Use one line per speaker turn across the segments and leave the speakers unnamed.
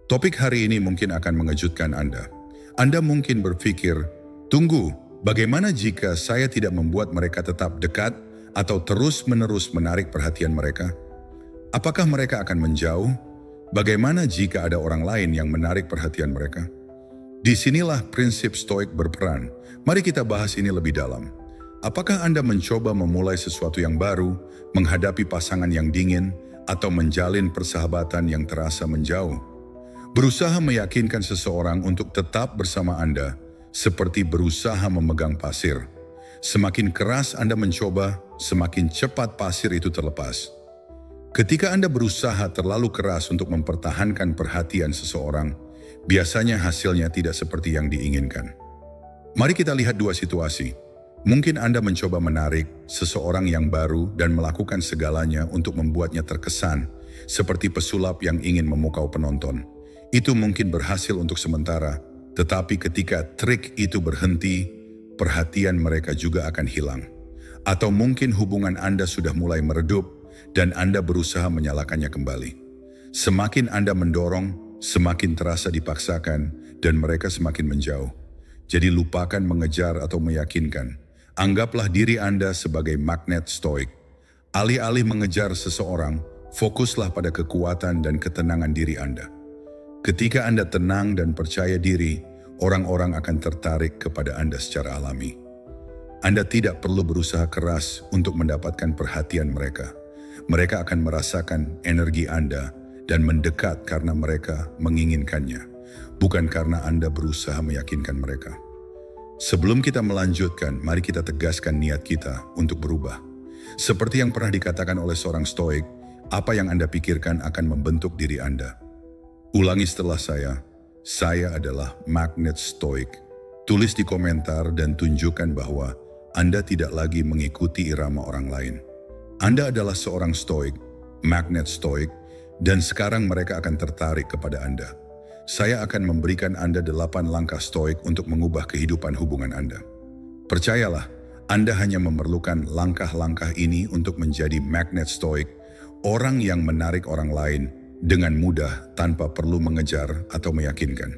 Topik hari ini mungkin akan mengejutkan Anda. Anda mungkin berpikir, tunggu, bagaimana jika saya tidak membuat mereka tetap dekat atau terus-menerus menarik perhatian mereka? Apakah mereka akan menjauh? Bagaimana jika ada orang lain yang menarik perhatian mereka? Disinilah prinsip stoik berperan. Mari kita bahas ini lebih dalam. Apakah Anda mencoba memulai sesuatu yang baru, menghadapi pasangan yang dingin, atau menjalin persahabatan yang terasa menjauh? Berusaha meyakinkan seseorang untuk tetap bersama Anda, seperti berusaha memegang pasir. Semakin keras Anda mencoba, semakin cepat pasir itu terlepas. Ketika Anda berusaha terlalu keras untuk mempertahankan perhatian seseorang, biasanya hasilnya tidak seperti yang diinginkan. Mari kita lihat dua situasi. Mungkin Anda mencoba menarik seseorang yang baru dan melakukan segalanya untuk membuatnya terkesan, seperti pesulap yang ingin memukau penonton. Itu mungkin berhasil untuk sementara, tetapi ketika trik itu berhenti, perhatian mereka juga akan hilang. Atau mungkin hubungan Anda sudah mulai meredup dan Anda berusaha menyalakannya kembali. Semakin Anda mendorong, semakin terasa dipaksakan dan mereka semakin menjauh. Jadi lupakan mengejar atau meyakinkan. Anggaplah diri Anda sebagai magnet stoik. Alih-alih mengejar seseorang, fokuslah pada kekuatan dan ketenangan diri Anda. Ketika Anda tenang dan percaya diri, orang-orang akan tertarik kepada Anda secara alami. Anda tidak perlu berusaha keras untuk mendapatkan perhatian mereka. Mereka akan merasakan energi Anda dan mendekat karena mereka menginginkannya, bukan karena Anda berusaha meyakinkan mereka. Sebelum kita melanjutkan, mari kita tegaskan niat kita untuk berubah. Seperti yang pernah dikatakan oleh seorang stoik, apa yang Anda pikirkan akan membentuk diri Anda. Ulangi setelah saya adalah magnet stoik. Tulis di komentar dan tunjukkan bahwa Anda tidak lagi mengikuti irama orang lain. Anda adalah seorang stoik, magnet stoik, dan sekarang mereka akan tertarik kepada Anda. Saya akan memberikan Anda 8 langkah stoik untuk mengubah kehidupan hubungan Anda. Percayalah, Anda hanya memerlukan langkah-langkah ini untuk menjadi magnet stoik, orang yang menarik orang lain dengan mudah tanpa perlu mengejar atau meyakinkan.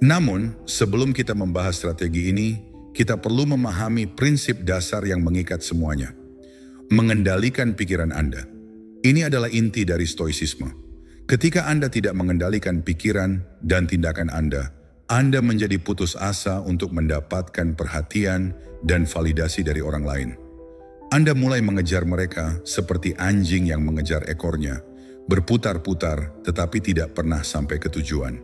Namun, sebelum kita membahas strategi ini, kita perlu memahami prinsip dasar yang mengikat semuanya. Mengendalikan pikiran Anda. Ini adalah inti dari stoicisme. Ketika Anda tidak mengendalikan pikiran dan tindakan Anda menjadi putus asa untuk mendapatkan perhatian dan validasi dari orang lain. Anda mulai mengejar mereka seperti anjing yang mengejar ekornya, berputar-putar tetapi tidak pernah sampai ke tujuan.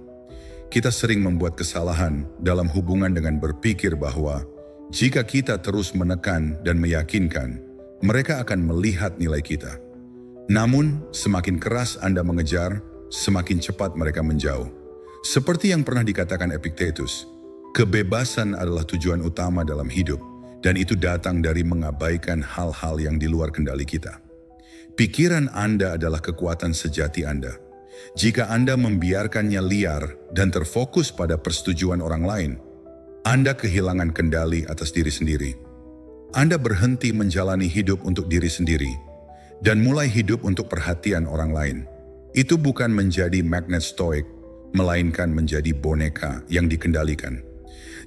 Kita sering membuat kesalahan dalam hubungan dengan berpikir bahwa jika kita terus menekan dan meyakinkan, mereka akan melihat nilai kita. Namun, semakin keras Anda mengejar, semakin cepat mereka menjauh. Seperti yang pernah dikatakan Epictetus, kebebasan adalah tujuan utama dalam hidup, dan itu datang dari mengabaikan hal-hal yang di luar kendali kita. Pikiran Anda adalah kekuatan sejati Anda. Jika Anda membiarkannya liar dan terfokus pada persetujuan orang lain, Anda kehilangan kendali atas diri sendiri. Anda berhenti menjalani hidup untuk diri sendiri dan mulai hidup untuk perhatian orang lain. Itu bukan menjadi magnet stoik, melainkan menjadi boneka yang dikendalikan.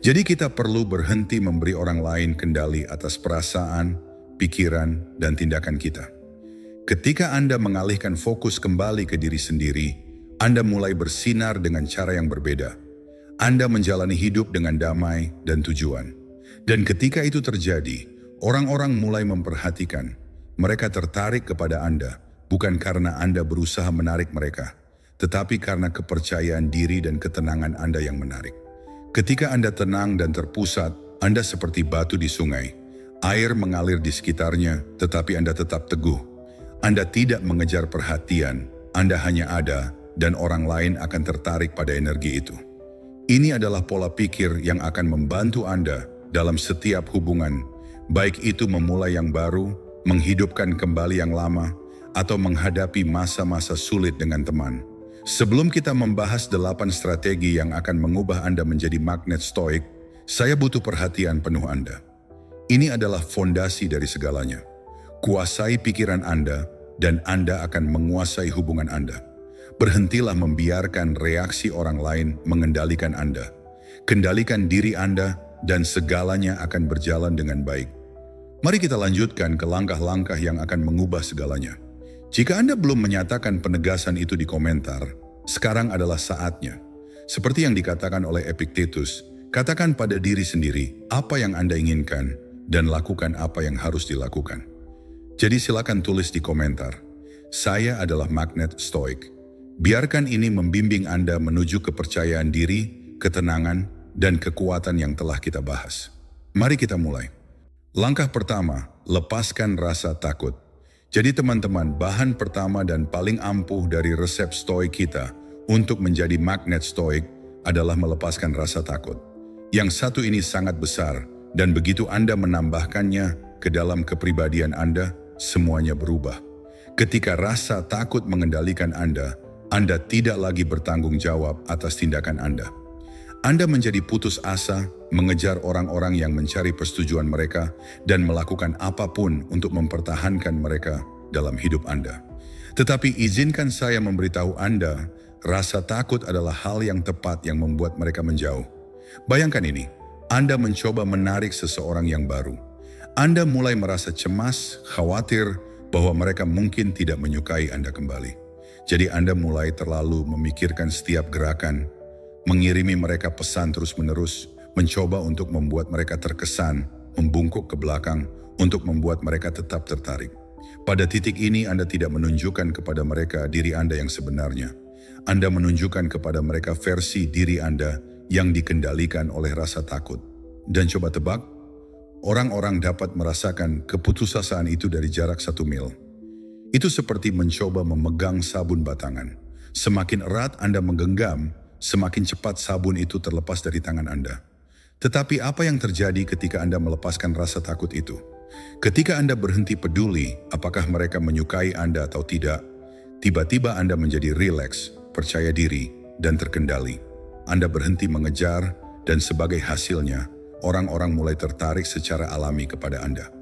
Jadi kita perlu berhenti memberi orang lain kendali atas perasaan, pikiran, dan tindakan kita. Ketika Anda mengalihkan fokus kembali ke diri sendiri, Anda mulai bersinar dengan cara yang berbeda. Anda menjalani hidup dengan damai dan tujuan. Dan ketika itu terjadi, orang-orang mulai memperhatikan. Mereka tertarik kepada Anda, bukan karena Anda berusaha menarik mereka, tetapi karena kepercayaan diri dan ketenangan Anda yang menarik. Ketika Anda tenang dan terpusat, Anda seperti batu di sungai. Air mengalir di sekitarnya, tetapi Anda tetap teguh. Anda tidak mengejar perhatian, Anda hanya ada, dan orang lain akan tertarik pada energi itu. Ini adalah pola pikir yang akan membantu Anda dalam setiap hubungan, baik itu memulai yang baru, menghidupkan kembali yang lama, atau menghadapi masa-masa sulit dengan teman. Sebelum kita membahas 8 strategi yang akan mengubah Anda menjadi magnet stoik, saya butuh perhatian penuh Anda. Ini adalah fondasi dari segalanya. Kuasai pikiran Anda, dan Anda akan menguasai hubungan Anda. Berhentilah membiarkan reaksi orang lain mengendalikan Anda. Kendalikan diri Anda dan segalanya akan berjalan dengan baik. Mari kita lanjutkan ke langkah-langkah yang akan mengubah segalanya. Jika Anda belum menyatakan penegasan itu di komentar, sekarang adalah saatnya. Seperti yang dikatakan oleh Epictetus, katakan pada diri sendiri apa yang Anda inginkan dan lakukan apa yang harus dilakukan. Jadi silakan tulis di komentar, saya adalah magnet stoik. Biarkan ini membimbing Anda menuju kepercayaan diri, ketenangan, dan kekuatan yang telah kita bahas. Mari kita mulai. Langkah pertama, lepaskan rasa takut. Jadi teman-teman, bahan pertama dan paling ampuh dari resep stoik kita untuk menjadi magnet stoik adalah melepaskan rasa takut. Yang satu ini sangat besar, dan begitu Anda menambahkannya ke dalam kepribadian Anda, semuanya berubah. Ketika rasa takut mengendalikan Anda tidak lagi bertanggung jawab atas tindakan Anda. Anda menjadi putus asa, mengejar orang-orang yang mencari persetujuan mereka, dan melakukan apapun untuk mempertahankan mereka dalam hidup Anda. Tetapi izinkan saya memberitahu Anda, rasa takut adalah hal yang tepat yang membuat mereka menjauh. Bayangkan ini, Anda mencoba menarik seseorang yang baru. Anda mulai merasa cemas, khawatir bahwa mereka mungkin tidak menyukai Anda kembali. Jadi Anda mulai terlalu memikirkan setiap gerakan, mengirimi mereka pesan terus-menerus, mencoba untuk membuat mereka terkesan, membungkuk ke belakang untuk membuat mereka tetap tertarik. Pada titik ini Anda tidak menunjukkan kepada mereka diri Anda yang sebenarnya. Anda menunjukkan kepada mereka versi diri Anda yang dikendalikan oleh rasa takut. Dan coba tebak, orang-orang dapat merasakan keputusasaan itu dari jarak 1 mil. Itu seperti mencoba memegang sabun batangan. Semakin erat Anda menggenggam, semakin cepat sabun itu terlepas dari tangan Anda. Tetapi apa yang terjadi ketika Anda melepaskan rasa takut itu? Ketika Anda berhenti peduli apakah mereka menyukai Anda atau tidak, tiba-tiba Anda menjadi rileks, percaya diri, dan terkendali. Anda berhenti mengejar, dan sebagai hasilnya, orang-orang mulai tertarik secara alami kepada Anda.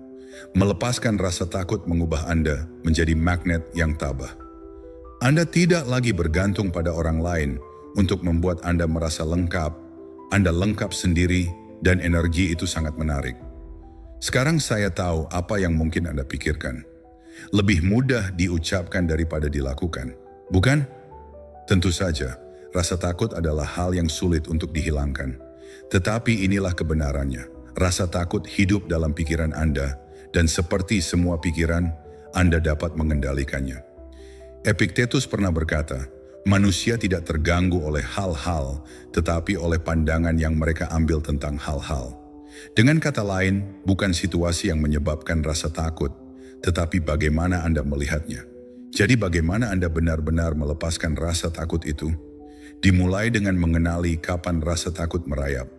Melepaskan rasa takut mengubah Anda menjadi magnet yang tabah. Anda tidak lagi bergantung pada orang lain untuk membuat Anda merasa lengkap. Anda lengkap sendiri dan energi itu sangat menarik. Sekarang saya tahu apa yang mungkin Anda pikirkan. Lebih mudah diucapkan daripada dilakukan, bukan? Tentu saja, rasa takut adalah hal yang sulit untuk dihilangkan. Tetapi inilah kebenarannya. Rasa takut hidup dalam pikiran Anda, dan seperti semua pikiran, Anda dapat mengendalikannya. Epictetus pernah berkata, manusia tidak terganggu oleh hal-hal, tetapi oleh pandangan yang mereka ambil tentang hal-hal. Dengan kata lain, bukan situasi yang menyebabkan rasa takut, tetapi bagaimana Anda melihatnya. Jadi bagaimana Anda benar-benar melepaskan rasa takut itu? Dimulai dengan mengenali kapan rasa takut merayap.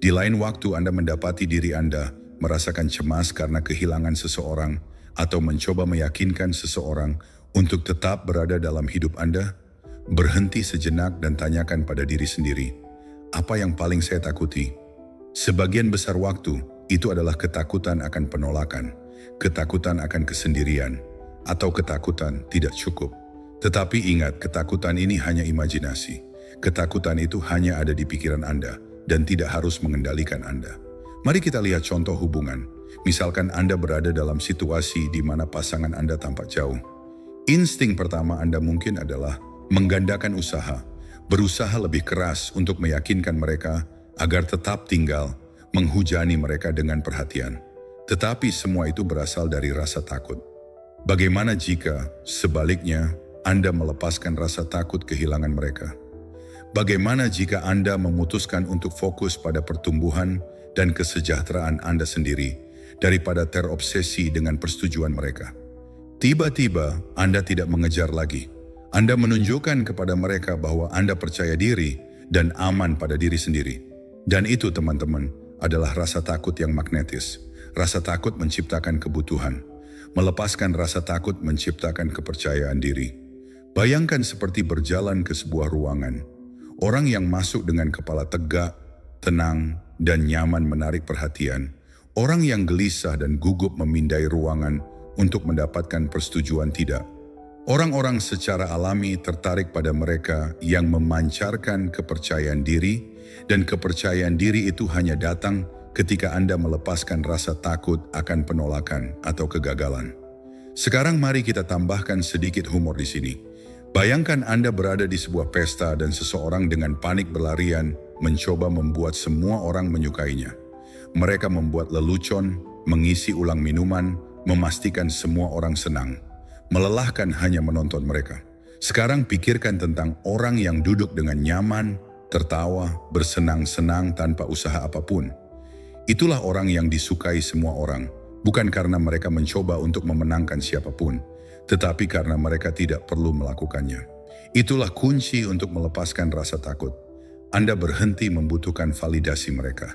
Di lain waktu Anda mendapati diri Anda merasakan cemas karena kehilangan seseorang atau mencoba meyakinkan seseorang untuk tetap berada dalam hidup Anda, berhenti sejenak dan tanyakan pada diri sendiri, apa yang paling saya takuti? Sebagian besar waktu, itu adalah ketakutan akan penolakan, ketakutan akan kesendirian, atau ketakutan tidak cukup. Tetapi ingat, ketakutan ini hanya imajinasi. Ketakutan itu hanya ada di pikiran Anda dan tidak harus mengendalikan Anda. Mari kita lihat contoh hubungan. Misalkan Anda berada dalam situasi di mana pasangan Anda tampak jauh. Insting pertama Anda mungkin adalah menggandakan usaha, berusaha lebih keras untuk meyakinkan mereka agar tetap tinggal, menghujani mereka dengan perhatian. Tetapi semua itu berasal dari rasa takut. Bagaimana jika sebaliknya Anda melepaskan rasa takut kehilangan mereka? Bagaimana jika Anda memutuskan untuk fokus pada pertumbuhan dan kesejahteraan Anda sendiri daripada terobsesi dengan persetujuan mereka? Tiba-tiba Anda tidak mengejar lagi. Anda menunjukkan kepada mereka bahwa Anda percaya diri dan aman pada diri sendiri. Dan itu teman-teman adalah rasa takut yang magnetis. Rasa takut menciptakan kebutuhan. Melepaskan rasa takut menciptakan kepercayaan diri. Bayangkan seperti berjalan ke sebuah ruangan. Orang yang masuk dengan kepala tegak, tenang, dan nyaman menarik perhatian. Orang yang gelisah dan gugup memindai ruangan untuk mendapatkan persetujuan tidak. Orang-orang secara alami tertarik pada mereka yang memancarkan kepercayaan diri, dan kepercayaan diri itu hanya datang ketika Anda melepaskan rasa takut akan penolakan atau kegagalan. Sekarang mari kita tambahkan sedikit humor di sini. Bayangkan Anda berada di sebuah pesta dan seseorang dengan panik berlarian mencoba membuat semua orang menyukainya. Mereka membuat lelucon, mengisi ulang minuman, memastikan semua orang senang. Melelahkan hanya menonton mereka. Sekarang pikirkan tentang orang yang duduk dengan nyaman, tertawa, bersenang-senang tanpa usaha apapun. Itulah orang yang disukai semua orang, bukan karena mereka mencoba untuk memenangkan siapapun, tetapi karena mereka tidak perlu melakukannya. Itulah kunci untuk melepaskan rasa takut. Anda berhenti membutuhkan validasi mereka.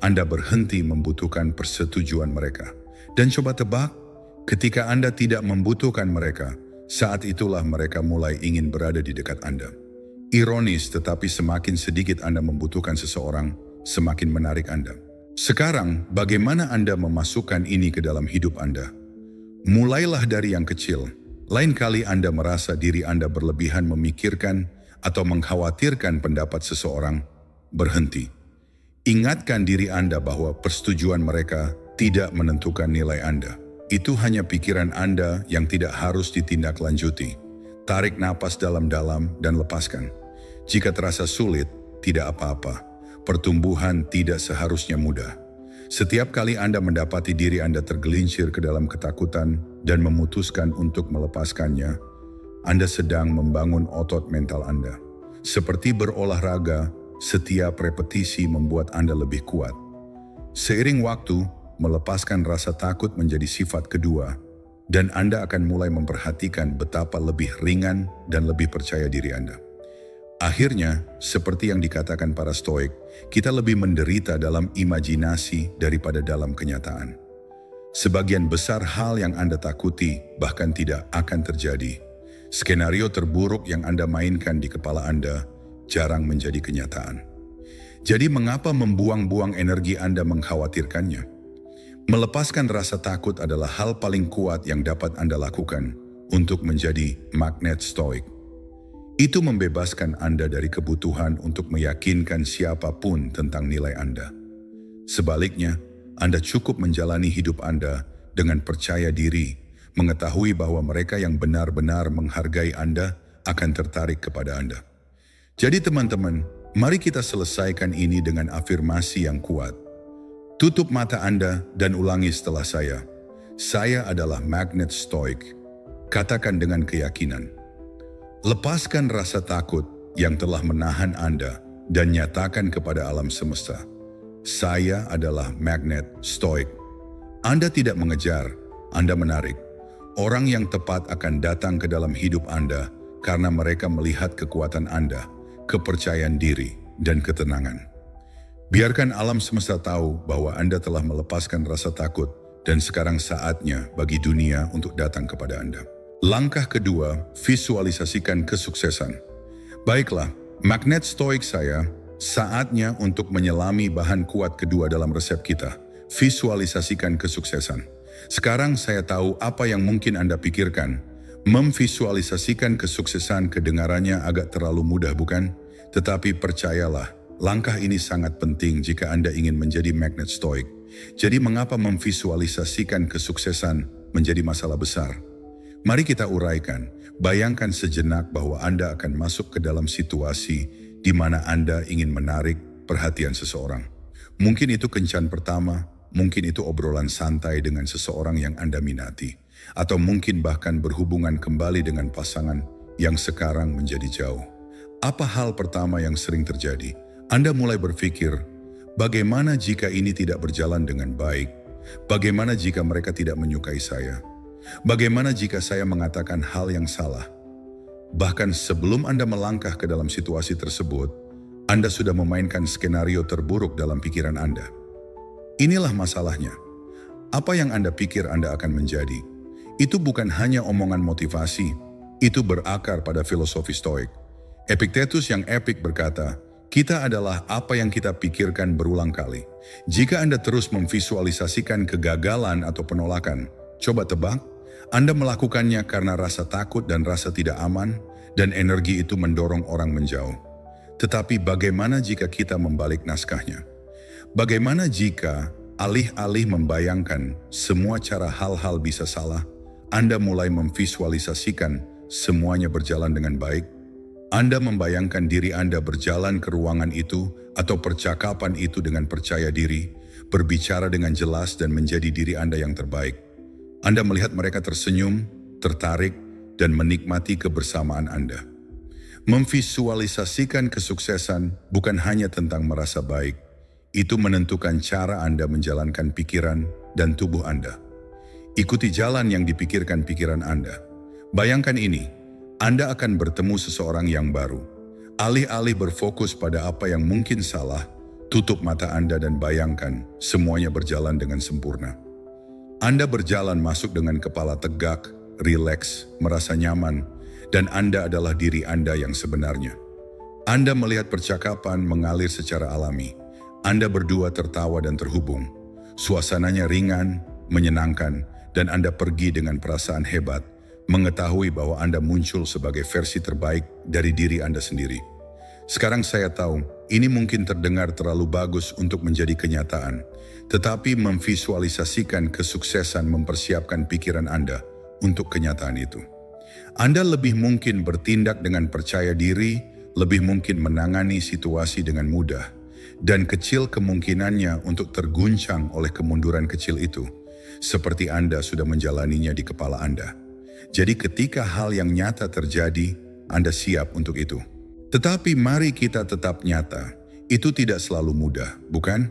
Anda berhenti membutuhkan persetujuan mereka. Dan coba tebak, ketika Anda tidak membutuhkan mereka, saat itulah mereka mulai ingin berada di dekat Anda. Ironis, tetapi semakin sedikit Anda membutuhkan seseorang, semakin menarik Anda. Sekarang, bagaimana Anda memasukkan ini ke dalam hidup Anda? Mulailah dari yang kecil. Lain kali Anda merasa diri Anda berlebihan memikirkan atau mengkhawatirkan pendapat seseorang, berhenti. Ingatkan diri Anda bahwa persetujuan mereka tidak menentukan nilai Anda. Itu hanya pikiran Anda yang tidak harus ditindaklanjuti. Tarik napas dalam-dalam dan lepaskan. Jika terasa sulit, tidak apa-apa. Pertumbuhan tidak seharusnya mudah. Setiap kali Anda mendapati diri Anda tergelincir ke dalam ketakutan dan memutuskan untuk melepaskannya, Anda sedang membangun otot mental Anda. Seperti berolahraga, setiap repetisi membuat Anda lebih kuat. Seiring waktu, melepaskan rasa takut menjadi sifat kedua, dan Anda akan mulai memperhatikan betapa lebih ringan dan lebih percaya diri Anda. Akhirnya, seperti yang dikatakan para Stoik, kita lebih menderita dalam imajinasi daripada dalam kenyataan. Sebagian besar hal yang Anda takuti bahkan tidak akan terjadi. Skenario terburuk yang Anda mainkan di kepala Anda jarang menjadi kenyataan. Jadi mengapa membuang-buang energi Anda mengkhawatirkannya? Melepaskan rasa takut adalah hal paling kuat yang dapat Anda lakukan untuk menjadi magnet stoik. Itu membebaskan Anda dari kebutuhan untuk meyakinkan siapapun tentang nilai Anda. Sebaliknya, Anda cukup menjalani hidup Anda dengan percaya diri, mengetahui bahwa mereka yang benar-benar menghargai Anda akan tertarik kepada Anda. Jadi teman-teman, mari kita selesaikan ini dengan afirmasi yang kuat. Tutup mata Anda dan ulangi setelah saya. Saya adalah magnet stoik. Katakan dengan keyakinan. Lepaskan rasa takut yang telah menahan Anda dan nyatakan kepada alam semesta. Saya adalah magnet stoik. Anda tidak mengejar, Anda menarik. Orang yang tepat akan datang ke dalam hidup Anda karena mereka melihat kekuatan Anda, kepercayaan diri, dan ketenangan. Biarkan alam semesta tahu bahwa Anda telah melepaskan rasa takut dan sekarang saatnya bagi dunia untuk datang kepada Anda. Langkah kedua, visualisasikan kesuksesan. Baiklah, magnet stoik saya, saatnya untuk menyelami bahan kuat kedua dalam resep kita. Visualisasikan kesuksesan. Sekarang saya tahu apa yang mungkin Anda pikirkan. Memvisualisasikan kesuksesan kedengarannya agak terlalu mudah, bukan? Tetapi percayalah, langkah ini sangat penting jika Anda ingin menjadi magnet stoik. Jadi mengapa memvisualisasikan kesuksesan menjadi masalah besar? Mari kita uraikan. Bayangkan sejenak bahwa Anda akan masuk ke dalam situasi di mana Anda ingin menarik perhatian seseorang. Mungkin itu kencan pertama, mungkin itu obrolan santai dengan seseorang yang Anda minati. Atau mungkin bahkan berhubungan kembali dengan pasangan yang sekarang menjadi jauh. Apa hal pertama yang sering terjadi? Anda mulai berpikir, bagaimana jika ini tidak berjalan dengan baik? Bagaimana jika mereka tidak menyukai saya? Bagaimana jika saya mengatakan hal yang salah? Bahkan sebelum Anda melangkah ke dalam situasi tersebut, Anda sudah memainkan skenario terburuk dalam pikiran Anda. Inilah masalahnya. Apa yang Anda pikir Anda akan menjadi? Itu bukan hanya omongan motivasi, itu berakar pada filosofi stoik. Epictetus yang epik berkata, kita adalah apa yang kita pikirkan berulang kali. Jika Anda terus memvisualisasikan kegagalan atau penolakan, coba tebak, Anda melakukannya karena rasa takut dan rasa tidak aman, dan energi itu mendorong orang menjauh. Tetapi bagaimana jika kita membalik naskahnya? Bagaimana jika alih-alih membayangkan semua cara hal-hal bisa salah, Anda mulai memvisualisasikan semuanya berjalan dengan baik? Anda membayangkan diri Anda berjalan ke ruangan itu atau percakapan itu dengan percaya diri, berbicara dengan jelas dan menjadi diri Anda yang terbaik. Anda melihat mereka tersenyum, tertarik, dan menikmati kebersamaan Anda. Memvisualisasikan kesuksesan bukan hanya tentang merasa baik. Itu menentukan cara Anda menjalankan pikiran dan tubuh Anda. Ikuti jalan yang dipikirkan pikiran Anda. Bayangkan ini, Anda akan bertemu seseorang yang baru. Alih-alih berfokus pada apa yang mungkin salah, tutup mata Anda dan bayangkan semuanya berjalan dengan sempurna. Anda berjalan masuk dengan kepala tegak, rileks, merasa nyaman, dan Anda adalah diri Anda yang sebenarnya. Anda melihat percakapan mengalir secara alami. Anda berdua tertawa dan terhubung. Suasananya ringan, menyenangkan, dan Anda pergi dengan perasaan hebat, mengetahui bahwa Anda muncul sebagai versi terbaik dari diri Anda sendiri. Sekarang saya tahu, ini mungkin terdengar terlalu bagus untuk menjadi kenyataan, tetapi memvisualisasikan kesuksesan mempersiapkan pikiran Anda untuk kenyataan itu. Anda lebih mungkin bertindak dengan percaya diri, lebih mungkin menangani situasi dengan mudah, dan kecil kemungkinannya untuk terguncang oleh kemunduran kecil itu, seperti Anda sudah menjalaninya di kepala Anda. Jadi ketika hal yang nyata terjadi, Anda siap untuk itu. Tetapi mari kita tetap nyata, itu tidak selalu mudah, bukan?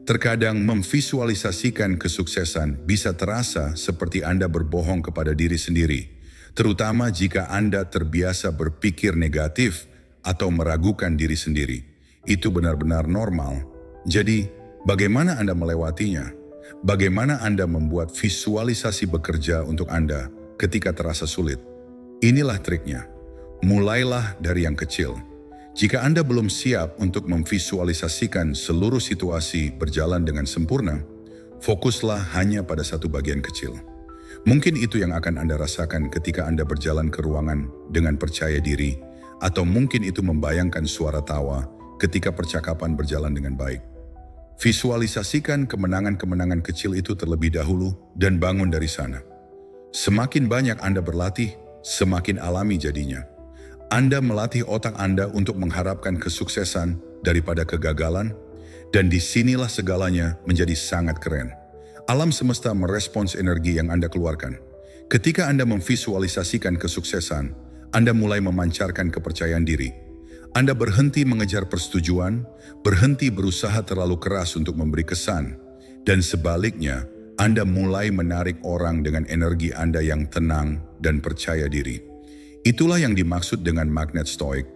Terkadang memvisualisasikan kesuksesan bisa terasa seperti Anda berbohong kepada diri sendiri, terutama jika Anda terbiasa berpikir negatif atau meragukan diri sendiri. Itu benar-benar normal. Jadi, bagaimana Anda melewatinya? Bagaimana Anda membuat visualisasi bekerja untuk Anda ketika terasa sulit? Inilah triknya. Mulailah dari yang kecil. Jika Anda belum siap untuk memvisualisasikan seluruh situasi berjalan dengan sempurna, fokuslah hanya pada satu bagian kecil. Mungkin itu yang akan Anda rasakan ketika Anda berjalan ke ruangan dengan percaya diri, atau mungkin itu membayangkan suara tawa ketika percakapan berjalan dengan baik. Visualisasikan kemenangan-kemenangan kecil itu terlebih dahulu dan bangun dari sana. Semakin banyak Anda berlatih, semakin alami jadinya. Anda melatih otak Anda untuk mengharapkan kesuksesan daripada kegagalan, dan disinilah segalanya menjadi sangat keren. Alam semesta merespons energi yang Anda keluarkan. Ketika Anda memvisualisasikan kesuksesan, Anda mulai memancarkan kepercayaan diri. Anda berhenti mengejar persetujuan, berhenti berusaha terlalu keras untuk memberi kesan, dan sebaliknya, Anda mulai menarik orang dengan energi Anda yang tenang dan percaya diri. Itulah yang dimaksud dengan magnet stoik.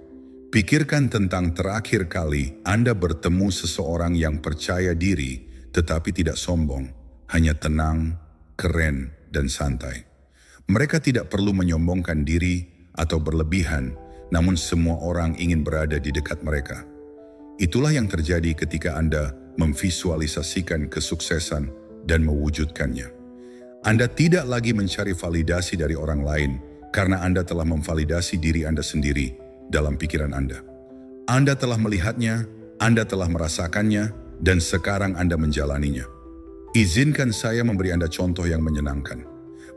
Pikirkan tentang terakhir kali Anda bertemu seseorang yang percaya diri tetapi tidak sombong, hanya tenang, keren, dan santai. Mereka tidak perlu menyombongkan diri atau berlebihan, namun semua orang ingin berada di dekat mereka. Itulah yang terjadi ketika Anda memvisualisasikan kesuksesan dan mewujudkannya. Anda tidak lagi mencari validasi dari orang lain, karena Anda telah memvalidasi diri Anda sendiri dalam pikiran Anda. Anda telah melihatnya, Anda telah merasakannya, dan sekarang Anda menjalaninya. Izinkan saya memberi Anda contoh yang menyenangkan.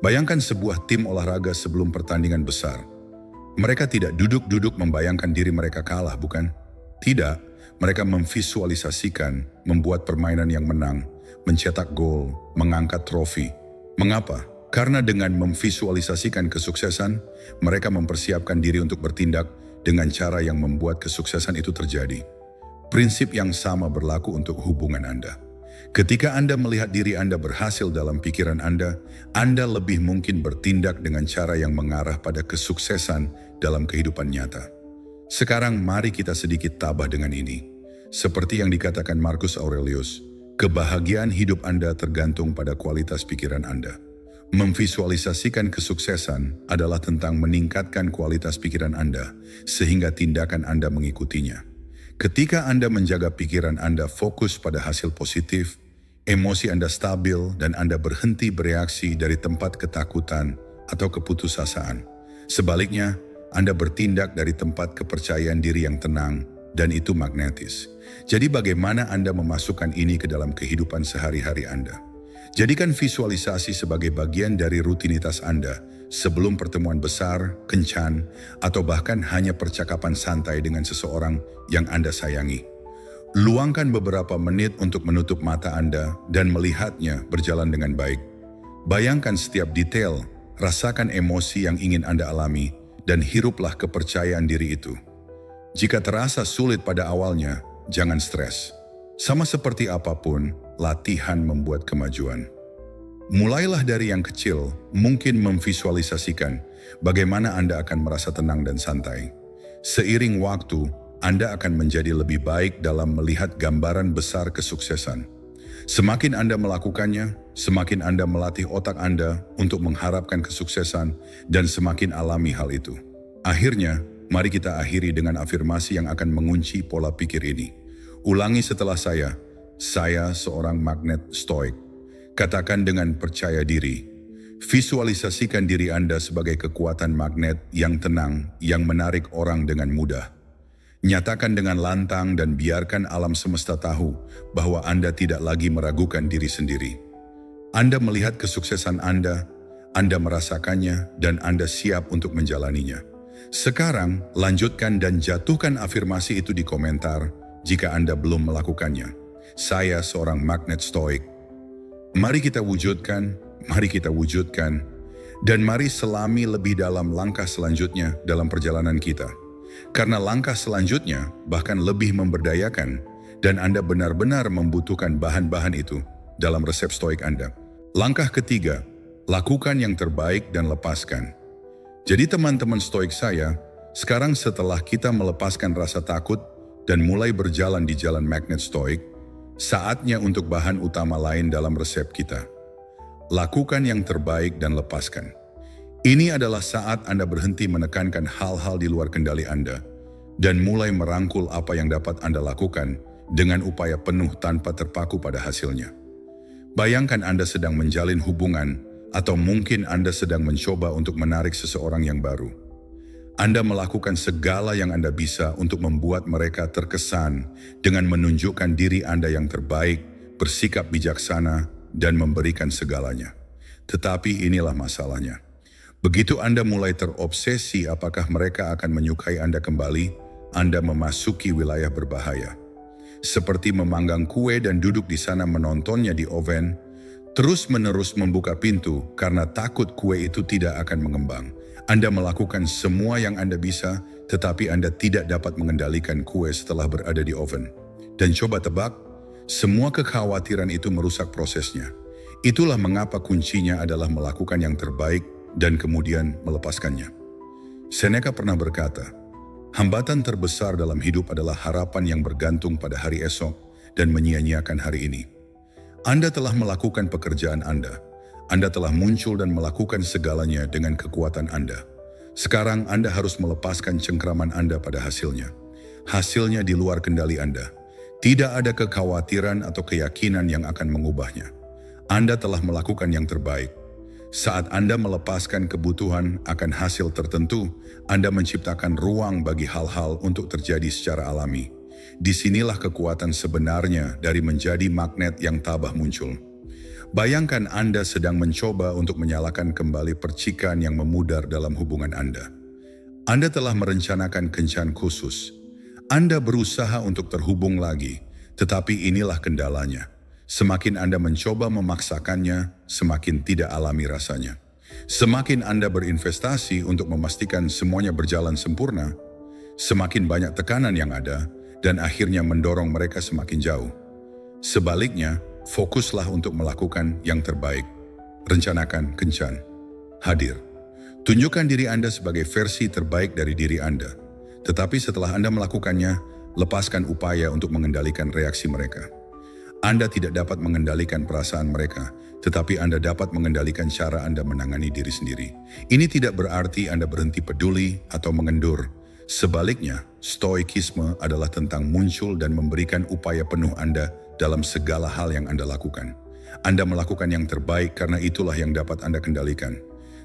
Bayangkan sebuah tim olahraga sebelum pertandingan besar. Mereka tidak duduk-duduk membayangkan diri mereka kalah, bukan? Tidak, mereka memvisualisasikan, membuat permainan yang menang, mencetak gol, mengangkat trofi. Mengapa? Karena dengan memvisualisasikan kesuksesan, mereka mempersiapkan diri untuk bertindak dengan cara yang membuat kesuksesan itu terjadi. Prinsip yang sama berlaku untuk hubungan Anda. Ketika Anda melihat diri Anda berhasil dalam pikiran Anda lebih mungkin bertindak dengan cara yang mengarah pada kesuksesan dalam kehidupan nyata. Sekarang mari kita sedikit tabah dengan ini. Seperti yang dikatakan Marcus Aurelius, kebahagiaan hidup Anda tergantung pada kualitas pikiran Anda. Memvisualisasikan kesuksesan adalah tentang meningkatkan kualitas pikiran Anda, sehingga tindakan Anda mengikutinya. Ketika Anda menjaga pikiran Anda fokus pada hasil positif, Emosi Anda stabil dan Anda berhenti bereaksi dari tempat ketakutan atau keputusasaan. Sebaliknya, Anda bertindak dari tempat kepercayaan diri yang tenang dan itu magnetis. Jadi bagaimana Anda memasukkan ini ke dalam kehidupan sehari-hari Anda? Jadikan visualisasi sebagai bagian dari rutinitas Anda sebelum pertemuan besar, kencan, atau bahkan hanya percakapan santai dengan seseorang yang Anda sayangi. Luangkan beberapa menit untuk menutup mata Anda dan melihatnya berjalan dengan baik. Bayangkan setiap detail, rasakan emosi yang ingin Anda alami, dan hiruplah kepercayaan diri itu. Jika terasa sulit pada awalnya, jangan stres. Sama seperti apapun, latihan membuat kemajuan. Mulailah dari yang kecil, mungkin memvisualisasikan bagaimana Anda akan merasa tenang dan santai. Seiring waktu, Anda akan menjadi lebih baik dalam melihat gambaran besar kesuksesan. Semakin Anda melakukannya, semakin Anda melatih otak Anda untuk mengharapkan kesuksesan dan semakin alami hal itu. Akhirnya, mari kita akhiri dengan afirmasi yang akan mengunci pola pikir ini. Ulangi setelah saya seorang magnet stoik. Katakan dengan percaya diri. Visualisasikan diri Anda sebagai kekuatan magnet yang tenang, yang menarik orang dengan mudah. Nyatakan dengan lantang dan biarkan alam semesta tahu bahwa Anda tidak lagi meragukan diri sendiri. Anda melihat kesuksesan Anda merasakannya, dan Anda siap untuk menjalaninya. Sekarang, lanjutkan dan jatuhkan afirmasi itu di komentar jika Anda belum melakukannya. Saya seorang magnet stoik. Mari kita wujudkan, dan mari selami lebih dalam langkah selanjutnya dalam perjalanan kita. Karena langkah selanjutnya bahkan lebih memberdayakan dan Anda benar-benar membutuhkan bahan-bahan itu dalam resep stoik Anda. Langkah ketiga, lakukan yang terbaik dan lepaskan. Jadi teman-teman stoik saya, sekarang setelah kita melepaskan rasa takut dan mulai berjalan di jalan magnet stoik, saatnya untuk bahan utama lain dalam resep kita. Lakukan yang terbaik dan lepaskan. Ini adalah saat Anda berhenti menekankan hal-hal di luar kendali Anda dan mulai merangkul apa yang dapat Anda lakukan dengan upaya penuh tanpa terpaku pada hasilnya. Bayangkan Anda sedang menjalin hubungan atau mungkin Anda sedang mencoba untuk menarik seseorang yang baru. Anda melakukan segala yang Anda bisa untuk membuat mereka terkesan dengan menunjukkan diri Anda yang terbaik, bersikap bijaksana, dan memberikan segalanya. Tetapi inilah masalahnya. Begitu Anda mulai terobsesi apakah mereka akan menyukai Anda kembali, Anda memasuki wilayah berbahaya. Seperti memanggang kue dan duduk di sana menontonnya di oven, terus-menerus membuka pintu karena takut kue itu tidak akan mengembang. Anda melakukan semua yang Anda bisa, tetapi Anda tidak dapat mengendalikan kue setelah berada di oven. Dan coba tebak, semua kekhawatiran itu merusak prosesnya. Itulah mengapa kuncinya adalah melakukan yang terbaik dan kemudian melepaskannya. Seneca pernah berkata, hambatan terbesar dalam hidup adalah harapan yang bergantung pada hari esok dan menyia-nyiakan hari ini. Anda telah melakukan pekerjaan Anda telah muncul dan melakukan segalanya dengan kekuatan Anda. Sekarang Anda harus melepaskan cengkraman Anda pada hasilnya. Hasilnya di luar kendali Anda. Tidak ada kekhawatiran atau keyakinan yang akan mengubahnya. Anda telah melakukan yang terbaik. Saat Anda melepaskan kebutuhan akan hasil tertentu, Anda menciptakan ruang bagi hal-hal untuk terjadi secara alami. Disinilah kekuatan sebenarnya dari menjadi magnet yang tabah muncul. Bayangkan Anda sedang mencoba untuk menyalakan kembali percikan yang memudar dalam hubungan Anda. Anda telah merencanakan kencan khusus. Anda berusaha untuk terhubung lagi, tetapi inilah kendalanya. Semakin Anda mencoba memaksakannya, semakin tidak alami rasanya. Semakin Anda berinvestasi untuk memastikan semuanya berjalan sempurna, semakin banyak tekanan yang ada, dan akhirnya mendorong mereka semakin jauh. Sebaliknya, fokuslah untuk melakukan yang terbaik. Rencanakan kencan. Hadir. Tunjukkan diri Anda sebagai versi terbaik dari diri Anda. Tetapi setelah Anda melakukannya, lepaskan upaya untuk mengendalikan reaksi mereka. Anda tidak dapat mengendalikan perasaan mereka, tetapi Anda dapat mengendalikan cara Anda menangani diri sendiri. Ini tidak berarti Anda berhenti peduli atau mengendur. Sebaliknya, stoikisme adalah tentang muncul dan memberikan upaya penuh Anda dalam segala hal yang Anda lakukan. Anda melakukan yang terbaik karena itulah yang dapat Anda kendalikan.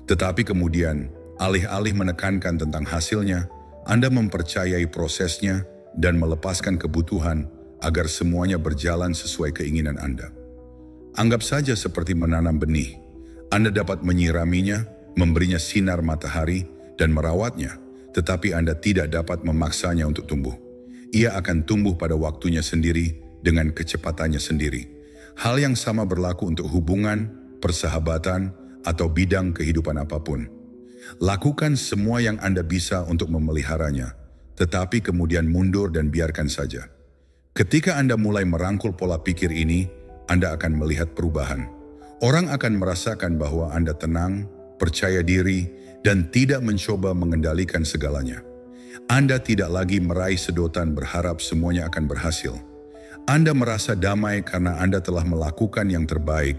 Tetapi kemudian, alih-alih menekankan tentang hasilnya, Anda mempercayai prosesnya dan melepaskan kebutuhan agar semuanya berjalan sesuai keinginan Anda. Anggap saja seperti menanam benih. Anda dapat menyiraminya, memberinya sinar matahari, dan merawatnya, tetapi Anda tidak dapat memaksanya untuk tumbuh. Ia akan tumbuh pada waktunya sendiri dengan kecepatannya sendiri. Hal yang sama berlaku untuk hubungan, persahabatan, atau bidang kehidupan apapun. Lakukan semua yang Anda bisa untuk memeliharanya, tetapi kemudian mundur dan biarkan saja. Ketika Anda mulai merangkul pola pikir ini, Anda akan melihat perubahan. Orang akan merasakan bahwa Anda tenang, percaya diri, dan tidak mencoba mengendalikan segalanya. Anda tidak lagi meraih sedotan berharap semuanya akan berhasil. Anda merasa damai karena Anda telah melakukan yang terbaik,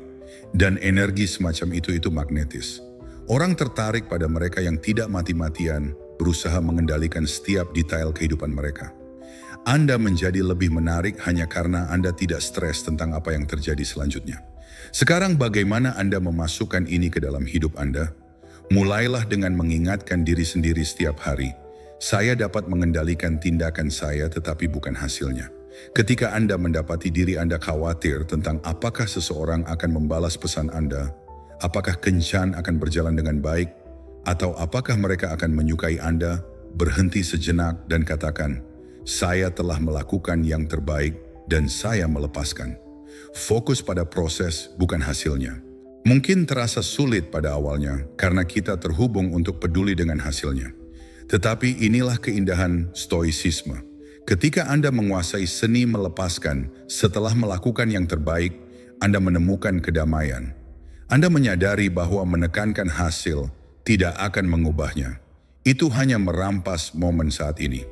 dan energi semacam itu magnetis. Orang tertarik pada mereka yang tidak mati-matian berusaha mengendalikan setiap detail kehidupan mereka. Anda menjadi lebih menarik hanya karena Anda tidak stres tentang apa yang terjadi selanjutnya. Sekarang bagaimana Anda memasukkan ini ke dalam hidup Anda? Mulailah dengan mengingatkan diri sendiri setiap hari, saya dapat mengendalikan tindakan saya tetapi bukan hasilnya. Ketika Anda mendapati diri Anda khawatir tentang apakah seseorang akan membalas pesan Anda, apakah kencan akan berjalan dengan baik, atau apakah mereka akan menyukai Anda, berhenti sejenak dan katakan, saya telah melakukan yang terbaik dan saya melepaskan. Fokus pada proses, bukan hasilnya. Mungkin terasa sulit pada awalnya karena kita terhubung untuk peduli dengan hasilnya. Tetapi inilah keindahan stoicisme. Ketika Anda menguasai seni melepaskan setelah melakukan yang terbaik, Anda menemukan kedamaian. Anda menyadari bahwa menekankan hasil tidak akan mengubahnya. Itu hanya merampas momen saat ini.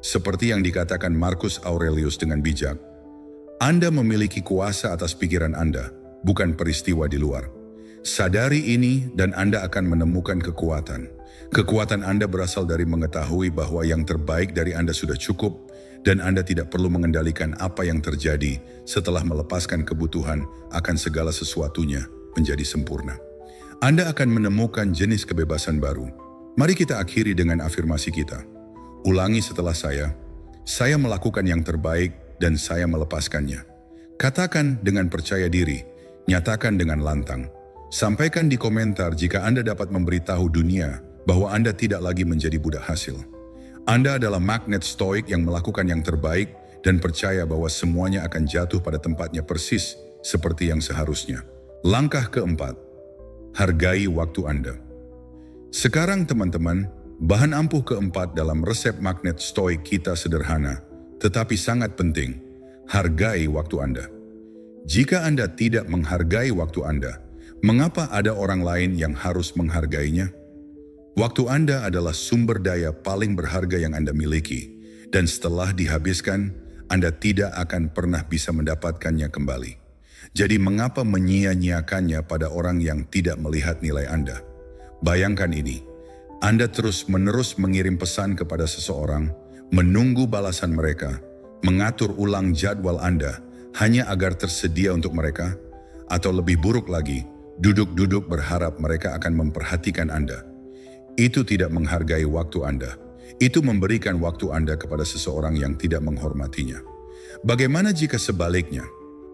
Seperti yang dikatakan Marcus Aurelius dengan bijak, Anda memiliki kuasa atas pikiran Anda, bukan peristiwa di luar. Sadari ini dan Anda akan menemukan kekuatan. Kekuatan Anda berasal dari mengetahui bahwa yang terbaik dari Anda sudah cukup dan Anda tidak perlu mengendalikan apa yang terjadi setelah melepaskan kebutuhan akan segala sesuatunya menjadi sempurna. Anda akan menemukan jenis kebebasan baru. Mari kita akhiri dengan afirmasi kita. Ulangi setelah saya melakukan yang terbaik dan saya melepaskannya. Katakan dengan percaya diri, nyatakan dengan lantang. Sampaikan di komentar jika Anda dapat memberitahu dunia bahwa Anda tidak lagi menjadi budak hasil. Anda adalah magnet stoik yang melakukan yang terbaik dan percaya bahwa semuanya akan jatuh pada tempatnya persis seperti yang seharusnya. Langkah keempat, hargai waktu Anda. Sekarang teman-teman, bahan ampuh keempat dalam resep magnet stoik kita sederhana, tetapi sangat penting. Hargai waktu Anda. Jika Anda tidak menghargai waktu Anda, mengapa ada orang lain yang harus menghargainya? Waktu Anda adalah sumber daya paling berharga yang Anda miliki, dan setelah dihabiskan, Anda tidak akan pernah bisa mendapatkannya kembali. Jadi mengapa menyia-nyiakannya pada orang yang tidak melihat nilai Anda? Bayangkan ini, Anda terus-menerus mengirim pesan kepada seseorang, menunggu balasan mereka, mengatur ulang jadwal Anda hanya agar tersedia untuk mereka, atau lebih buruk lagi, duduk-duduk berharap mereka akan memperhatikan Anda. Itu tidak menghargai waktu Anda. Itu memberikan waktu Anda kepada seseorang yang tidak menghormatinya. Bagaimana jika sebaliknya,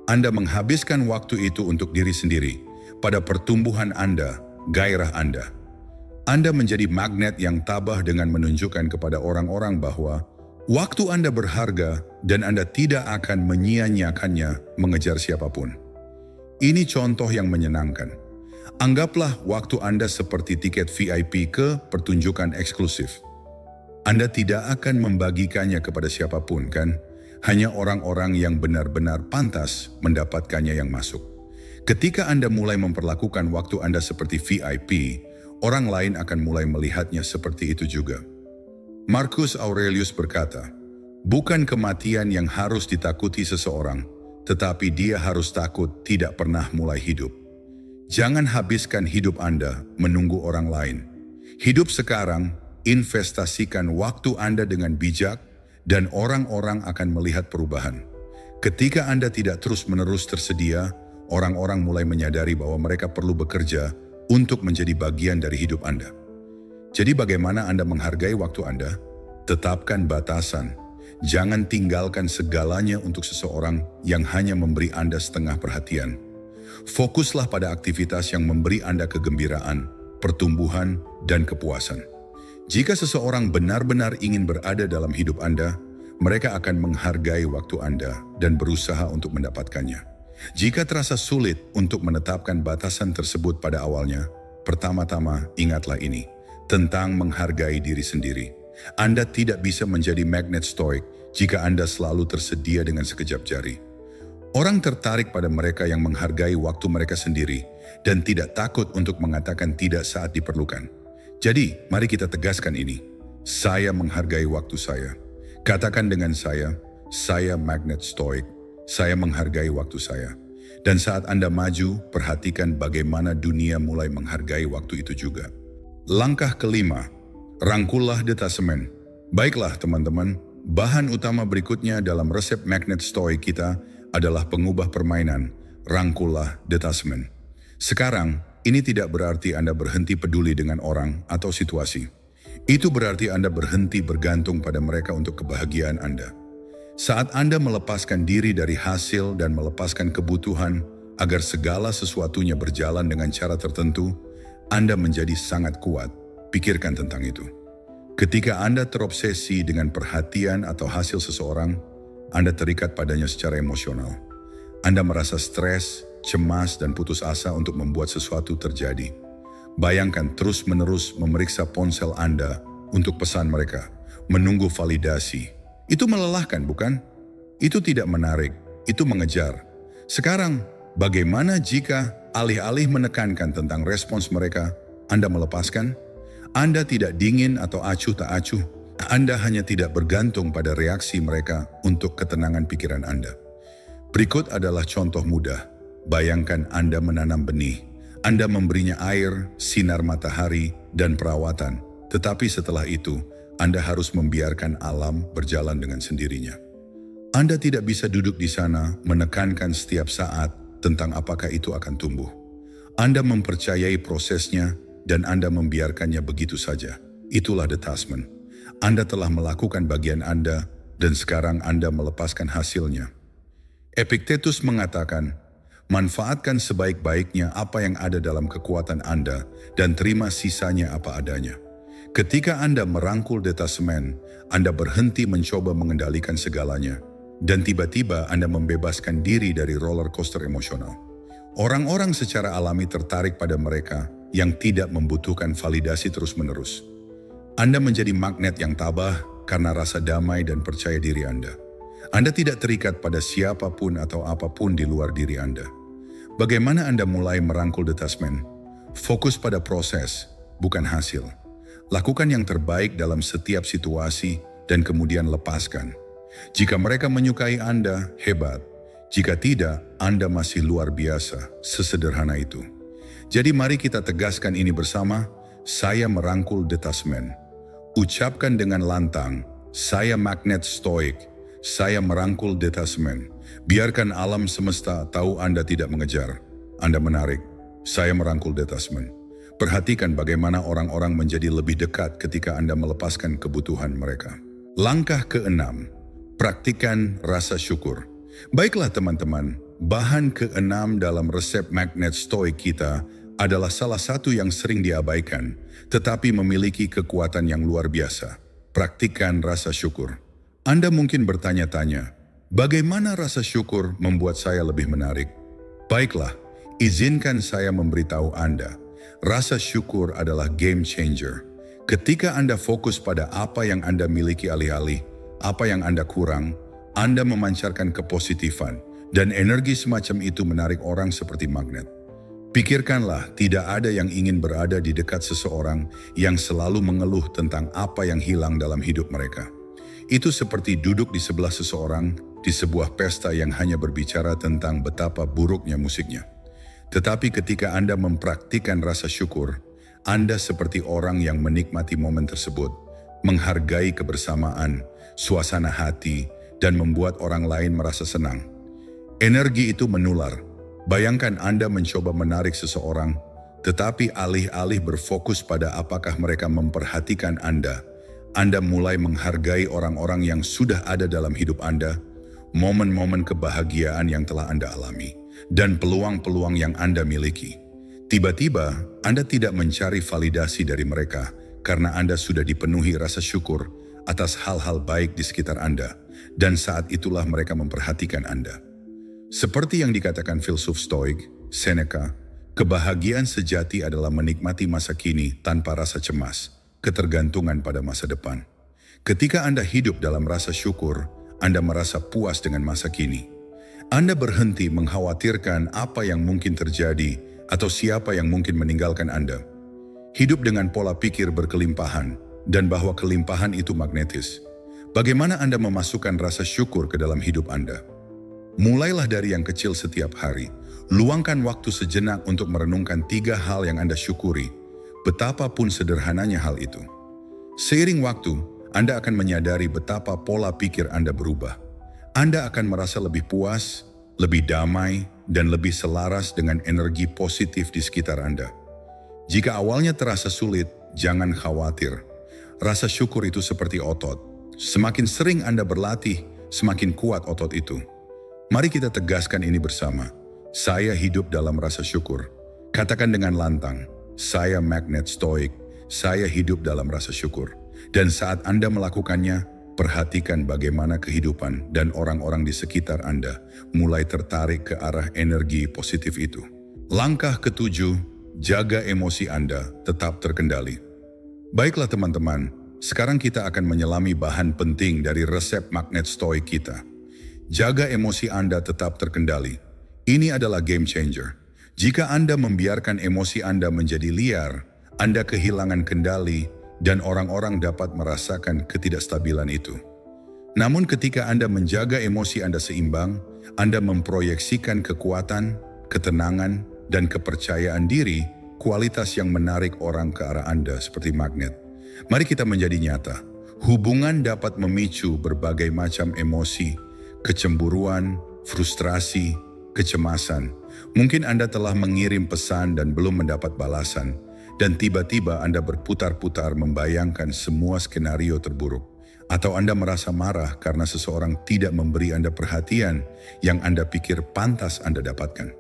Anda menghabiskan waktu itu untuk diri sendiri, pada pertumbuhan Anda, gairah Anda? Anda menjadi magnet yang tabah dengan menunjukkan kepada orang-orang bahwa waktu Anda berharga dan Anda tidak akan menyia-nyiakannya mengejar siapapun. Ini contoh yang menyenangkan. Anggaplah waktu Anda seperti tiket VIP ke pertunjukan eksklusif. Anda tidak akan membagikannya kepada siapapun, kan? Hanya orang-orang yang benar-benar pantas mendapatkannya yang masuk. Ketika Anda mulai memperlakukan waktu Anda seperti VIP, orang lain akan mulai melihatnya seperti itu juga. Marcus Aurelius berkata, bukan kematian yang harus ditakuti seseorang, tetapi dia harus takut tidak pernah mulai hidup. Jangan habiskan hidup Anda menunggu orang lain. Hidup sekarang, investasikan waktu Anda dengan bijak, dan orang-orang akan melihat perubahan. Ketika Anda tidak terus-menerus tersedia, orang-orang mulai menyadari bahwa mereka perlu bekerja untuk menjadi bagian dari hidup Anda. Jadi bagaimana Anda menghargai waktu Anda? Tetapkan batasan. Jangan tinggalkan segalanya untuk seseorang yang hanya memberi Anda setengah perhatian. Fokuslah pada aktivitas yang memberi Anda kegembiraan, pertumbuhan, dan kepuasan. Jika seseorang benar-benar ingin berada dalam hidup Anda, mereka akan menghargai waktu Anda dan berusaha untuk mendapatkannya. Jika terasa sulit untuk menetapkan batasan tersebut pada awalnya, pertama-tama ingatlah ini, tentang menghargai diri sendiri. Anda tidak bisa menjadi magnet stoik jika Anda selalu tersedia dengan sekejap jari. Orang tertarik pada mereka yang menghargai waktu mereka sendiri dan tidak takut untuk mengatakan tidak saat diperlukan. Jadi, mari kita tegaskan ini. Saya menghargai waktu saya. Katakan dengan saya magnet stoik, saya menghargai waktu saya. Dan saat Anda maju, perhatikan bagaimana dunia mulai menghargai waktu itu juga. Langkah kelima, rangkullah detasemen. Baiklah teman-teman, bahan utama berikutnya dalam resep magnet stoik kita adalah pengubah permainan, rangkullah detasemen. Sekarang, ini tidak berarti Anda berhenti peduli dengan orang atau situasi. Itu berarti Anda berhenti bergantung pada mereka untuk kebahagiaan Anda. Saat Anda melepaskan diri dari hasil dan melepaskan kebutuhan agar segala sesuatunya berjalan dengan cara tertentu, Anda menjadi sangat kuat. Pikirkan tentang itu. Ketika Anda terobsesi dengan perhatian atau hasil seseorang, Anda terikat padanya secara emosional. Anda merasa stres, cemas, dan putus asa untuk membuat sesuatu terjadi. Bayangkan terus-menerus memeriksa ponsel Anda untuk pesan mereka, menunggu validasi. Itu melelahkan, bukan? Itu tidak menarik, itu mengejar. Sekarang, bagaimana jika alih-alih menekankan tentang respons mereka, Anda melepaskan? Anda tidak dingin atau acuh tak acuh. Anda hanya tidak bergantung pada reaksi mereka untuk ketenangan pikiran Anda. Berikut adalah contoh mudah. Bayangkan Anda menanam benih. Anda memberinya air, sinar matahari, dan perawatan. Tetapi setelah itu, Anda harus membiarkan alam berjalan dengan sendirinya. Anda tidak bisa duduk di sana menekankan setiap saat tentang apakah itu akan tumbuh. Anda mempercayai prosesnya dan Anda membiarkannya begitu saja. Itulah detachment. Anda telah melakukan bagian Anda dan sekarang Anda melepaskan hasilnya. Epictetus mengatakan, manfaatkan sebaik-baiknya apa yang ada dalam kekuatan Anda dan terima sisanya apa adanya. Ketika Anda merangkul detasemen, Anda berhenti mencoba mengendalikan segalanya dan tiba-tiba Anda membebaskan diri dari roller coaster emosional. Orang-orang secara alami tertarik pada mereka yang tidak membutuhkan validasi terus-menerus. Anda menjadi magnet yang tabah karena rasa damai dan percaya diri Anda. Anda tidak terikat pada siapapun atau apapun di luar diri Anda. Bagaimana Anda mulai merangkul detachment? Fokus pada proses, bukan hasil. Lakukan yang terbaik dalam setiap situasi dan kemudian lepaskan. Jika mereka menyukai Anda, hebat. Jika tidak, Anda masih luar biasa, sesederhana itu. Jadi mari kita tegaskan ini bersama, saya merangkul detachment. Ucapkan dengan lantang, saya magnet stoik, saya merangkul detachment. Biarkan alam semesta tahu Anda tidak mengejar, Anda menarik. Saya merangkul detachment. Perhatikan bagaimana orang-orang menjadi lebih dekat ketika Anda melepaskan kebutuhan mereka. Langkah keenam, praktikan rasa syukur. Baiklah teman-teman, bahan keenam dalam resep magnet stoik kita adalah salah satu yang sering diabaikan, tetapi memiliki kekuatan yang luar biasa. Praktikan rasa syukur. Anda mungkin bertanya-tanya, bagaimana rasa syukur membuat saya lebih menarik? Baiklah, izinkan saya memberitahu Anda, rasa syukur adalah game changer. Ketika Anda fokus pada apa yang Anda miliki alih-alih, apa yang Anda kurang, Anda memancarkan kepositifan, dan energi semacam itu menarik orang seperti magnet. Pikirkanlah, tidak ada yang ingin berada di dekat seseorang yang selalu mengeluh tentang apa yang hilang dalam hidup mereka. Itu seperti duduk di sebelah seseorang di sebuah pesta yang hanya berbicara tentang betapa buruknya musiknya. Tetapi ketika Anda mempraktikkan rasa syukur, Anda seperti orang yang menikmati momen tersebut, menghargai kebersamaan, suasana hati, dan membuat orang lain merasa senang. Energi itu menular. Bayangkan Anda mencoba menarik seseorang, tetapi alih-alih berfokus pada apakah mereka memperhatikan Anda mulai menghargai orang-orang yang sudah ada dalam hidup Anda, momen-momen kebahagiaan yang telah Anda alami, dan peluang-peluang yang Anda miliki. Tiba-tiba, Anda tidak mencari validasi dari mereka karena Anda sudah dipenuhi rasa syukur atas hal-hal baik di sekitar Anda, dan saat itulah mereka memperhatikan Anda. Seperti yang dikatakan filsuf Stoik, Seneca, kebahagiaan sejati adalah menikmati masa kini tanpa rasa cemas, ketergantungan pada masa depan. Ketika Anda hidup dalam rasa syukur, Anda merasa puas dengan masa kini. Anda berhenti mengkhawatirkan apa yang mungkin terjadi atau siapa yang mungkin meninggalkan Anda. Hidup dengan pola pikir berkelimpahan dan bahwa kelimpahan itu magnetis. Bagaimana Anda memasukkan rasa syukur ke dalam hidup Anda? Mulailah dari yang kecil setiap hari. Luangkan waktu sejenak untuk merenungkan 3 hal yang Anda syukuri, betapapun sederhananya hal itu. Seiring waktu, Anda akan menyadari betapa pola pikir Anda berubah. Anda akan merasa lebih puas, lebih damai, dan lebih selaras dengan energi positif di sekitar Anda. Jika awalnya terasa sulit, jangan khawatir. Rasa syukur itu seperti otot. Semakin sering Anda berlatih, semakin kuat otot itu. Mari kita tegaskan ini bersama. Saya hidup dalam rasa syukur. Katakan dengan lantang, saya magnet stoik, saya hidup dalam rasa syukur. Dan saat Anda melakukannya, perhatikan bagaimana kehidupan dan orang-orang di sekitar Anda mulai tertarik ke arah energi positif itu. Langkah ketujuh, jaga emosi Anda tetap terkendali. Baiklah teman-teman, sekarang kita akan menyelami bahan penting dari resep magnet stoik kita. Jaga emosi Anda tetap terkendali. Ini adalah game changer. Jika Anda membiarkan emosi Anda menjadi liar, Anda kehilangan kendali dan orang-orang dapat merasakan ketidakstabilan itu. Namun ketika Anda menjaga emosi Anda seimbang, Anda memproyeksikan kekuatan, ketenangan, dan kepercayaan diri, kualitas yang menarik orang ke arah Anda seperti magnet. Mari kita menjadi nyata. Hubungan dapat memicu berbagai macam emosi, kecemburuan, frustrasi, kecemasan. Mungkin Anda telah mengirim pesan dan belum mendapat balasan, dan tiba-tiba Anda berputar-putar membayangkan semua skenario terburuk. Atau Anda merasa marah karena seseorang tidak memberi Anda perhatian yang Anda pikir pantas Anda dapatkan.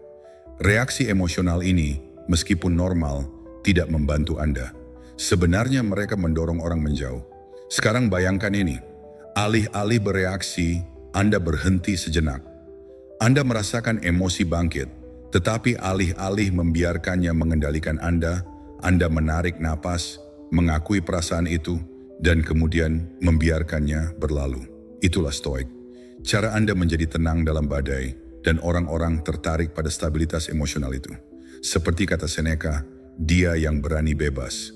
Reaksi emosional ini, meskipun normal, tidak membantu Anda. Sebenarnya mereka mendorong orang menjauh. Sekarang bayangkan ini, alih-alih bereaksi, Anda berhenti sejenak. Anda merasakan emosi bangkit, tetapi alih-alih membiarkannya mengendalikan Anda menarik napas, mengakui perasaan itu, dan kemudian membiarkannya berlalu. Itulah stoik. Cara Anda menjadi tenang dalam badai, dan orang-orang tertarik pada stabilitas emosional itu. Seperti kata Seneca, dia yang berani bebas.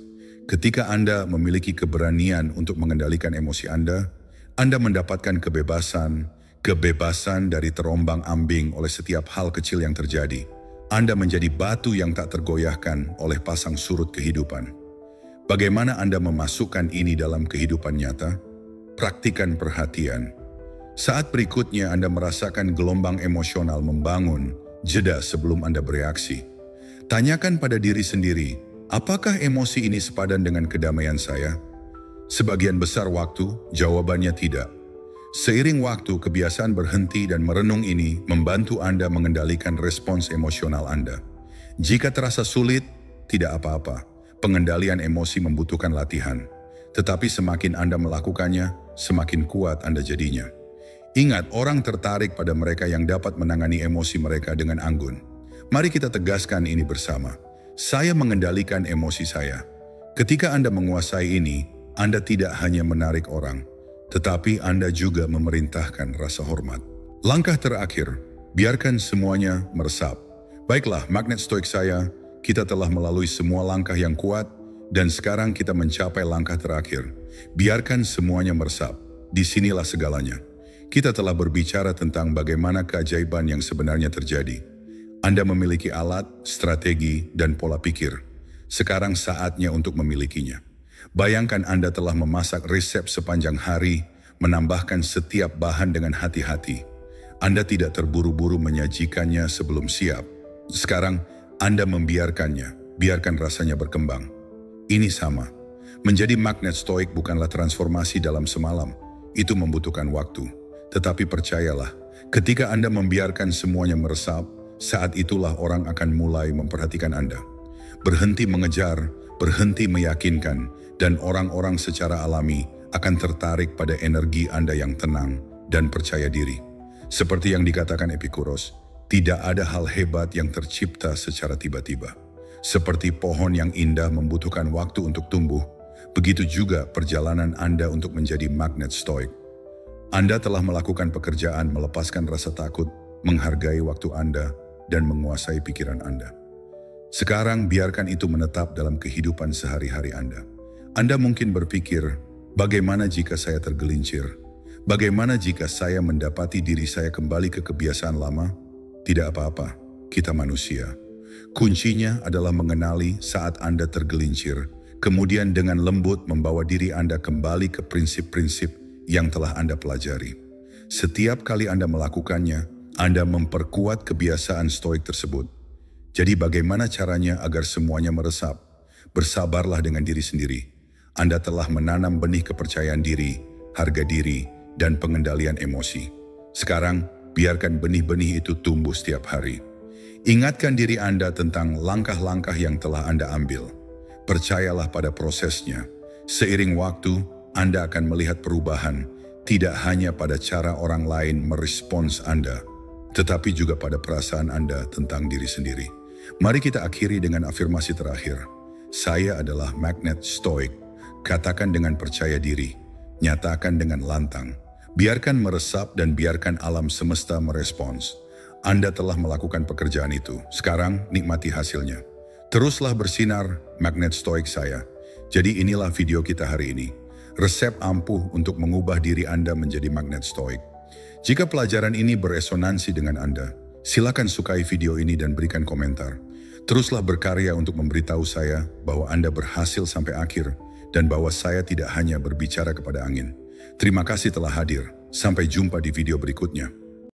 Ketika Anda memiliki keberanian untuk mengendalikan emosi Anda mendapatkan kebebasan dari terombang-ambing oleh setiap hal kecil yang terjadi. Anda menjadi batu yang tak tergoyahkan oleh pasang surut kehidupan. Bagaimana Anda memasukkan ini dalam kehidupan nyata? Praktikan perhatian. Saat berikutnya Anda merasakan gelombang emosional membangun, jeda sebelum Anda bereaksi. Tanyakan pada diri sendiri, apakah emosi ini sepadan dengan kedamaian saya? Sebagian besar waktu, jawabannya tidak. Seiring waktu, kebiasaan berhenti dan merenung ini membantu Anda mengendalikan respons emosional Anda. Jika terasa sulit, tidak apa-apa. Pengendalian emosi membutuhkan latihan. Tetapi semakin Anda melakukannya, semakin kuat Anda jadinya. Ingat, orang tertarik pada mereka yang dapat menangani emosi mereka dengan anggun. Mari kita tegaskan ini bersama. Saya mengendalikan emosi saya. Ketika Anda menguasai ini, Anda tidak hanya menarik orang, tetapi Anda juga memerintahkan rasa hormat. Langkah terakhir, biarkan semuanya meresap. Baiklah, magnet stoik saya, kita telah melalui semua langkah yang kuat, dan sekarang kita mencapai langkah terakhir. Biarkan semuanya meresap. Disinilah segalanya. Kita telah berbicara tentang bagaimana keajaiban yang sebenarnya terjadi. Anda memiliki alat, strategi, dan pola pikir. Sekarang saatnya untuk memilikinya. Bayangkan Anda telah memasak resep sepanjang hari, menambahkan setiap bahan dengan hati-hati. Anda tidak terburu-buru menyajikannya sebelum siap. Sekarang, Anda membiarkannya, biarkan rasanya berkembang. Ini sama. Menjadi magnet stoik bukanlah transformasi dalam semalam. Itu membutuhkan waktu. Tetapi percayalah, ketika Anda membiarkan semuanya meresap, saat itulah orang akan mulai memperhatikan Anda. Berhenti mengejar, berhenti meyakinkan, dan orang-orang secara alami akan tertarik pada energi Anda yang tenang dan percaya diri. Seperti yang dikatakan Epikuros, tidak ada hal hebat yang tercipta secara tiba-tiba. Seperti pohon yang indah membutuhkan waktu untuk tumbuh, begitu juga perjalanan Anda untuk menjadi magnet stoik. Anda telah melakukan pekerjaan melepaskan rasa takut, menghargai waktu Anda, dan menguasai pikiran Anda. Sekarang biarkan itu menetap dalam kehidupan sehari-hari Anda. Anda mungkin berpikir, bagaimana jika saya tergelincir? Bagaimana jika saya mendapati diri saya kembali ke kebiasaan lama? Tidak apa-apa, kita manusia. Kuncinya adalah mengenali saat Anda tergelincir, kemudian dengan lembut membawa diri Anda kembali ke prinsip-prinsip yang telah Anda pelajari. Setiap kali Anda melakukannya, Anda memperkuat kebiasaan stoik tersebut. Jadi bagaimana caranya agar semuanya meresap? Bersabarlah dengan diri sendiri. Anda telah menanam benih kepercayaan diri, harga diri, dan pengendalian emosi. Sekarang, biarkan benih-benih itu tumbuh setiap hari. Ingatkan diri Anda tentang langkah-langkah yang telah Anda ambil. Percayalah pada prosesnya. Seiring waktu, Anda akan melihat perubahan, tidak hanya pada cara orang lain merespons Anda, tetapi juga pada perasaan Anda tentang diri sendiri. Mari kita akhiri dengan afirmasi terakhir. Saya adalah magnet stoik. Katakan dengan percaya diri. Nyatakan dengan lantang. Biarkan meresap dan biarkan alam semesta merespons. Anda telah melakukan pekerjaan itu. Sekarang nikmati hasilnya. Teruslah bersinar, magnet stoik saya. Jadi inilah video kita hari ini. Resep ampuh untuk mengubah diri Anda menjadi magnet stoik. Jika pelajaran ini beresonansi dengan Anda, silakan sukai video ini dan berikan komentar. Teruslah berkarya untuk memberitahu saya bahwa Anda berhasil sampai akhir dan bahwa saya tidak hanya berbicara kepada angin. Terima kasih telah hadir. Sampai jumpa di video berikutnya.